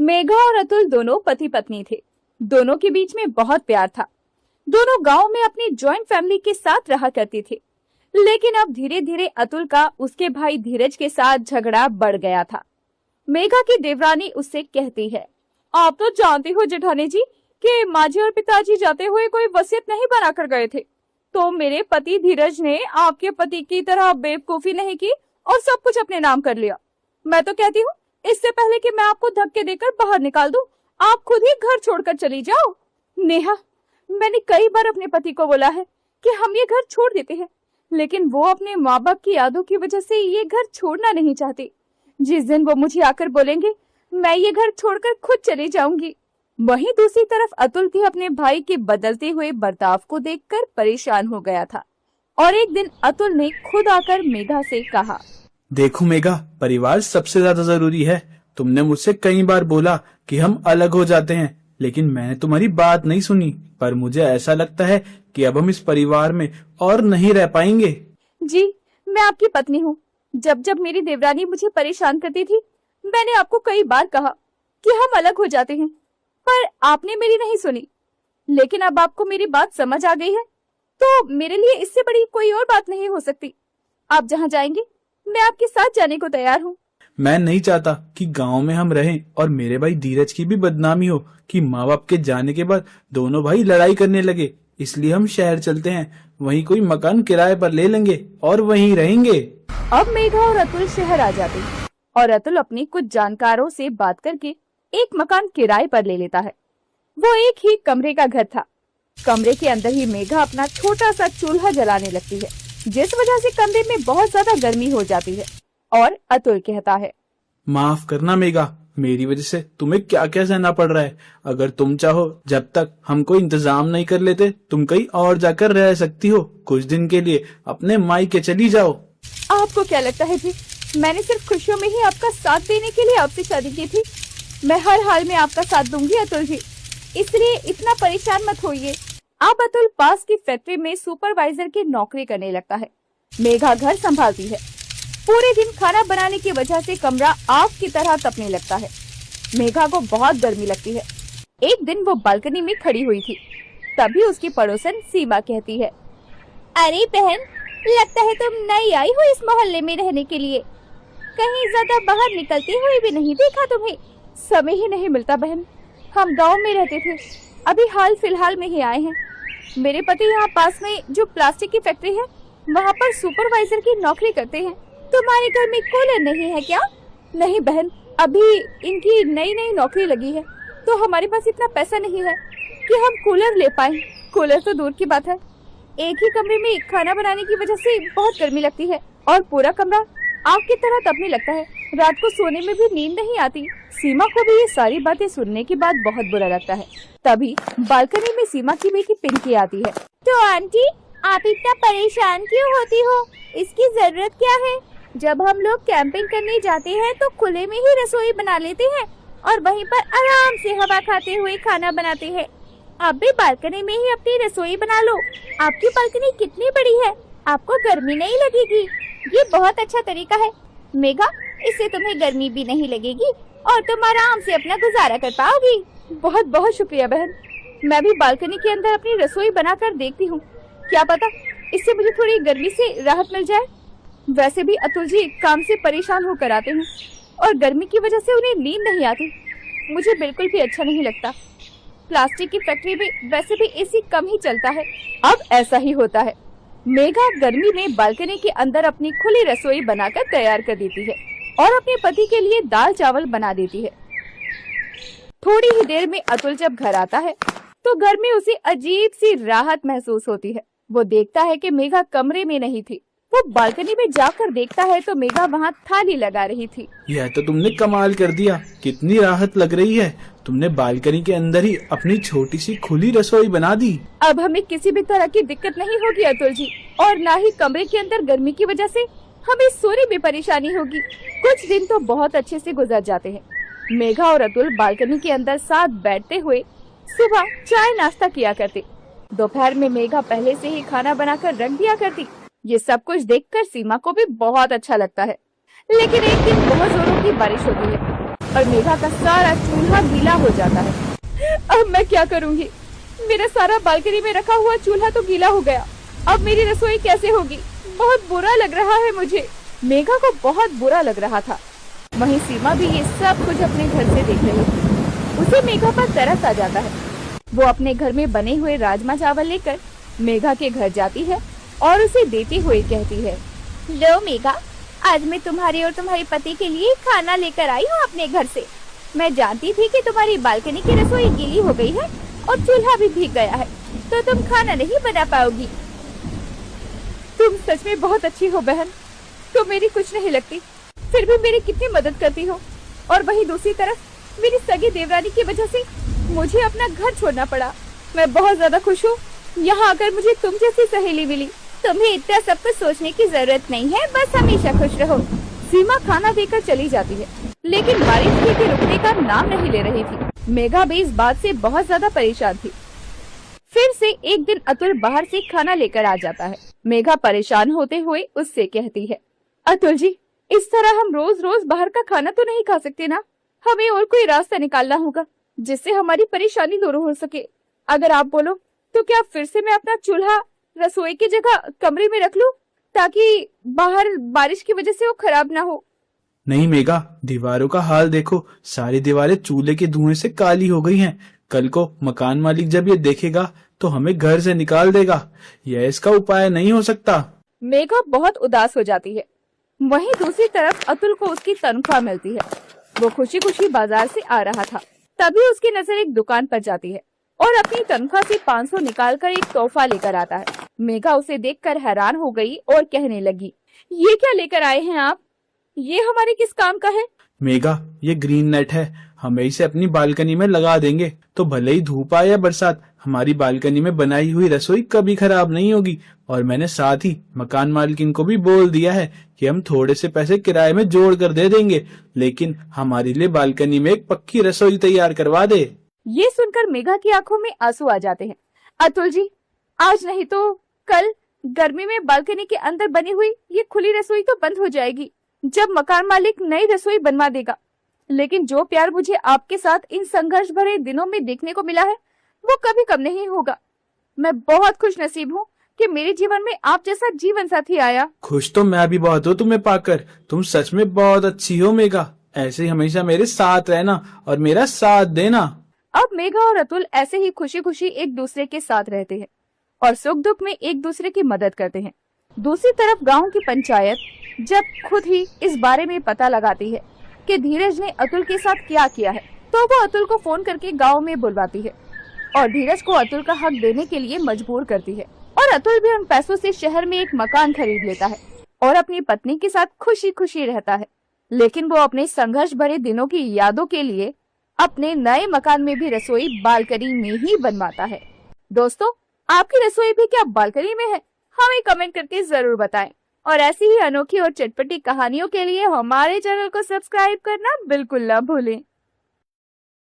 मेघा और अतुल दोनों पति पत्नी थे। दोनों के बीच में बहुत प्यार था। दोनों गांव में अपनी जॉइंट फैमिली के साथ रहा करते थे। लेकिन अब धीरे धीरे अतुल का उसके भाई धीरज के साथ झगड़ा बढ़ गया था। मेघा की देवरानी उससे कहती है, आप तो जानती हो जेठानी जी कि माजी और पिताजी जाते हुए कोई वसीयत नहीं बना कर गए थे, तो मेरे पति धीरज ने आपके पति की तरह बेवकूफी नहीं की और सब कुछ अपने नाम कर लिया। मैं तो कहती हूँ इससे पहले कि मैं आपको धक्के देकर बाहर निकाल दूं, आप खुद ही घर छोड़कर चली जाओ। नेहा, मैंने कई बार अपने पति को बोला है कि हम ये घर छोड़ देते हैं, लेकिन वो अपने माँ बाप की यादों की वजह से ये घर छोड़ना नहीं चाहते। जिस दिन वो मुझे आकर बोलेंगे मैं ये घर छोड़कर खुद चली जाऊंगी। वहीं दूसरी तरफ अतुल भी अपने भाई के बदलते हुए बर्ताव को देखकर परेशान हो गया था और एक दिन अतुल ने खुद आकर मेघा से कहा, देखो मेघा, परिवार सबसे ज्यादा जरूरी है। तुमने मुझसे कई बार बोला कि हम अलग हो जाते हैं, लेकिन मैंने तुम्हारी बात नहीं सुनी। पर मुझे ऐसा लगता है कि अब हम इस परिवार में और नहीं रह पाएंगे। जी, मैं आपकी पत्नी हूँ। जब जब मेरी देवरानी मुझे परेशान करती थी, मैंने आपको कई बार कहा कि हम अलग हो जाते हैं, पर आपने मेरी नहीं सुनी। लेकिन अब आपको मेरी बात समझ आ गई है, तो मेरे लिए इससे बड़ी कोई और बात नहीं हो सकती। आप जहाँ जाएंगे मैं आपके साथ जाने को तैयार हूँ। मैं नहीं चाहता कि गांव में हम रहें और मेरे भाई धीरज की भी बदनामी हो कि माँ बाप के जाने के बाद दोनों भाई लड़ाई करने लगे। इसलिए हम शहर चलते हैं, वहीं कोई मकान किराए पर ले लेंगे और वहीं रहेंगे। अब मेघा और अतुल शहर आ जाते हैं और अतुल अपनी कुछ जानकारों से बात करके एक मकान किराए पर ले लेता है। वो एक ही कमरे का घर था। कमरे के अंदर ही मेघा अपना छोटा सा चूल्हा जलाने लगती है, जिस वजह से कमरे में बहुत ज्यादा गर्मी हो जाती है। और अतुल कहता है, माफ करना मेघा, मेरी वजह से तुम्हें क्या क्या सहना पड़ रहा है। अगर तुम चाहो, जब तक हम कोई इंतजाम नहीं कर लेते, तुम कहीं और जाकर रह सकती हो। कुछ दिन के लिए अपने मायके चली जाओ। आपको क्या लगता है जी, मैंने सिर्फ खुशियों में ही आपका साथ देने के लिए आपसे शादी की थी। मैं हर हाल में आपका साथ दूंगी अतुल जी, इसलिए इतना परेशान मत होइए। अब अतुल पास की फैक्ट्री में सुपरवाइजर की नौकरी करने लगता है। मेघा घर संभालती है। पूरे दिन खाना बनाने की वजह से कमरा आग की तरह तपने लगता है। मेघा को बहुत गर्मी लगती है। एक दिन वो बालकनी में खड़ी हुई थी, तभी उसकी पड़ोसन सीमा कहती है, अरे बहन, लगता है तुम नई आई हो इस मोहल्ले में रहने के लिए। कहीं ज्यादा बाहर निकलते हुए भी नहीं देखा तुम्हें। समय ही नहीं मिलता बहन, हम गांव में रहते थे, अभी हाल फिलहाल में ही आए हैं। मेरे पति यहाँ पास में जो प्लास्टिक की फैक्ट्री है, वहाँ पर सुपरवाइजर की नौकरी करते हैं। तुम्हारे घर में कूलर नहीं है क्या? नहीं बहन, अभी इनकी नई नई नौकरी लगी है, तो हमारे पास इतना पैसा नहीं है कि हम कूलर ले पाए। कूलर तो दूर की बात है, एक ही कमरे में खाना बनाने की वजह से बहुत गर्मी लगती है और पूरा कमरा आग की तरह तपने लगता है। रात को सोने में भी नींद नहीं आती। सीमा को भी ये सारी बातें सुनने के बाद बहुत बुरा लगता है। तभी बालकनी में सीमा की बेटी पिंकी आती है। तो आंटी, आप इतना परेशान क्यों होती हो? इसकी जरूरत क्या है? जब हम लोग कैंपिंग करने जाते हैं तो खुले में ही रसोई बना लेते हैं और वहीं पर आराम से हवा खाते हुए खाना बनाते हैं। आप भी बालकनी में ही अपनी रसोई बना लो। आपकी बालकनी कितनी बड़ी है, आपको गर्मी नहीं लगेगी। ये बहुत अच्छा तरीका है मेघा, इससे तुम्हें गर्मी भी नहीं लगेगी और तुम आराम से अपना गुजारा कर पाओगी। बहुत बहुत शुक्रिया बहन, मैं भी बालकनी के अंदर अपनी रसोई बनाकर देखती हूँ। क्या पता इससे मुझे थोड़ी गर्मी से राहत मिल जाए। वैसे भी अतुल जी काम से परेशान होकर आते हैं और गर्मी की वजह से उन्हें नींद नहीं आती। मुझे बिल्कुल भी अच्छा नहीं लगता। प्लास्टिक की फैक्ट्री में वैसे भी एसी कम ही चलता है। अब ऐसा ही होता है। मेघा गर्मी में बालकनी के अंदर अपनी खुली रसोई बनाकर तैयार कर देती है और अपने पति के लिए दाल चावल बना देती है। थोड़ी ही देर में अतुल जब घर आता है तो घर में उसे अजीब सी राहत महसूस होती है। वो देखता है कि मेघा कमरे में नहीं थी। वो बालकनी में जाकर देखता है तो मेघा वहाँ थाली लगा रही थी। यह तो तुमने कमाल कर दिया, कितनी राहत लग रही है। तुमने बालकनी के अंदर ही अपनी छोटी सी खुली रसोई बना दी। अब हमें किसी भी तरह की दिक्कत नहीं होगी अतुल जी, और न ही कमरे के अंदर गर्मी की वजह से हमें सोने में परेशानी होगी। कुछ दिन तो बहुत अच्छे से गुजर जाते हैं। मेघा और अतुल बालकनी के अंदर साथ बैठते हुए सुबह चाय नाश्ता किया करते। दोपहर में मेघा पहले से ही खाना बनाकर रख दिया करती। ये सब कुछ देखकर सीमा को भी बहुत अच्छा लगता है। लेकिन एक दिन बहुत जोरों की बारिश होती है और मेघा का सारा चूल्हा गीला हो जाता है। अब मैं क्या करूँगी? मेरा सारा बालकनी में रखा हुआ चूल्हा तो गीला हो गया। अब मेरी रसोई कैसे होगी? बहुत बुरा लग रहा है मुझे। मेघा को बहुत बुरा लग रहा था। वहीं सीमा भी ये सब कुछ अपने घर से देख रही थी। उसे मेघा पर तरस आ जाता है। वो अपने घर में बने हुए राजमा चावल लेकर मेघा के घर जाती है और उसे देते हुए कहती है, लो मेघा, आज मैं तुम्हारे और तुम्हारे पति के लिए खाना लेकर आई हूँ अपने घर से। मैं जानती थी कि तुम्हारी बालकनी की रसोई गीली हो गई है और चूल्हा भी भीग गया है, तो तुम खाना नहीं बना पाओगी। तुम सच में बहुत अच्छी हो बहन। तुम मेरी कुछ नहीं लगती, फिर भी मेरी कितनी मदद करती हो। और वहीं दूसरी तरफ मेरी सगी देवरानी की वजह से मुझे अपना घर छोड़ना पड़ा। मैं बहुत ज्यादा खुश हूँ यहाँ आकर मुझे तुम जैसी सहेली मिली। तुम्हें इतना सब कुछ सोचने की जरूरत नहीं है, बस हमेशा खुश रहो। सीमा खाना देकर चली जाती है, लेकिन बारिश भी रुकने का नाम नहीं ले रही थी। मेघा भी इस बात से बहुत ज्यादा परेशान थी। फिर से एक दिन अतुल बाहर से खाना लेकर आ जाता है। मेघा परेशान होते हुए उससे कहती है, अतुल जी, इस तरह हम रोज रोज बाहर का खाना तो नहीं खा सकते ना। हमें और कोई रास्ता निकालना होगा जिससे हमारी परेशानी दूर हो सके। अगर आप बोलो तो क्या फिर से मैं अपना चूल्हा रसोई की जगह कमरे में रख लूं, ताकि बाहर बारिश की वजह से वो खराब ना हो। नहीं मेघा, दीवारों का हाल देखो, सारी दीवारें चूल्हे के धुएं से काली हो गई हैं। कल को मकान मालिक जब ये देखेगा तो हमें घर से निकाल देगा। यह इसका उपाय नहीं हो सकता। मेघा बहुत उदास हो जाती है। वहीं दूसरी तरफ अतुल को उसकी तनख्वाह मिलती है। वो खुशी खुशी बाजार से आ रहा था, तभी उसकी नजर एक दुकान पर जाती है और अपनी तनख्वाह से 500 निकालकर एक तोहफा लेकर आता है। मेघा उसे देखकर हैरान हो गई और कहने लगी, ये क्या लेकर आए हैं आप? ये हमारे किस काम का है? मेघा, ये ग्रीन नेट है। हम इसे अपनी बालकनी में लगा देंगे तो भले ही धूप आए या बरसात, हमारी बालकनी में बनाई हुई रसोई कभी खराब नहीं होगी। और मैंने साथ ही मकान मालकिन को भी बोल दिया है कि हम थोड़े से पैसे किराए में जोड़ कर दे देंगे, लेकिन हमारे लिए बालकनी में एक पक्की रसोई तैयार करवा दे। ये सुनकर मेघा की आंखों में आंसू आ जाते हैं। अतुल जी, आज नहीं तो कल गर्मी में बालकनी के अंदर बनी हुई ये खुली रसोई तो बंद हो जाएगी जब मकान मालिक नई रसोई बनवा देगा। लेकिन जो प्यार मुझे आपके साथ इन संघर्ष भरे दिनों में देखने को मिला है वो कभी कम नहीं होगा। मैं बहुत खुश नसीब हूँ कि मेरे जीवन में आप जैसा जीवन साथी आया। खुश तो मैं भी बहुत हूँ तुम्हें पाकर। तुम सच में बहुत अच्छी हो मेघा। ऐसे ही हमेशा मेरे साथ रहना और मेरा साथ देना। अब मेघा और अतुल ऐसे ही खुशी खुशी एक दूसरे के साथ रहते हैं और सुख दुख में एक दूसरे की मदद करते हैं। दूसरी तरफ गांव की पंचायत जब खुद ही इस बारे में पता लगाती है कि धीरज ने अतुल के साथ क्या किया है, तो वो अतुल को फोन करके गांव में बुलवाती है और धीरज को अतुल का हक देने के लिए मजबूर करती है। और अतुल भी उन पैसों से शहर में एक मकान खरीद लेता है और अपनी पत्नी के साथ खुशी खुशी रहता है। लेकिन वो अपने संघर्ष भरे दिनों की यादों के लिए अपने नए मकान में भी रसोई बालकनी में ही बनवाता है। दोस्तों, आपकी रसोई भी क्या बालकनी में है? हमें कमेंट करके जरूर बताएं। और ऐसी ही अनोखी और चटपटी कहानियों के लिए हमारे चैनल को सब्सक्राइब करना बिल्कुल ना भूलें।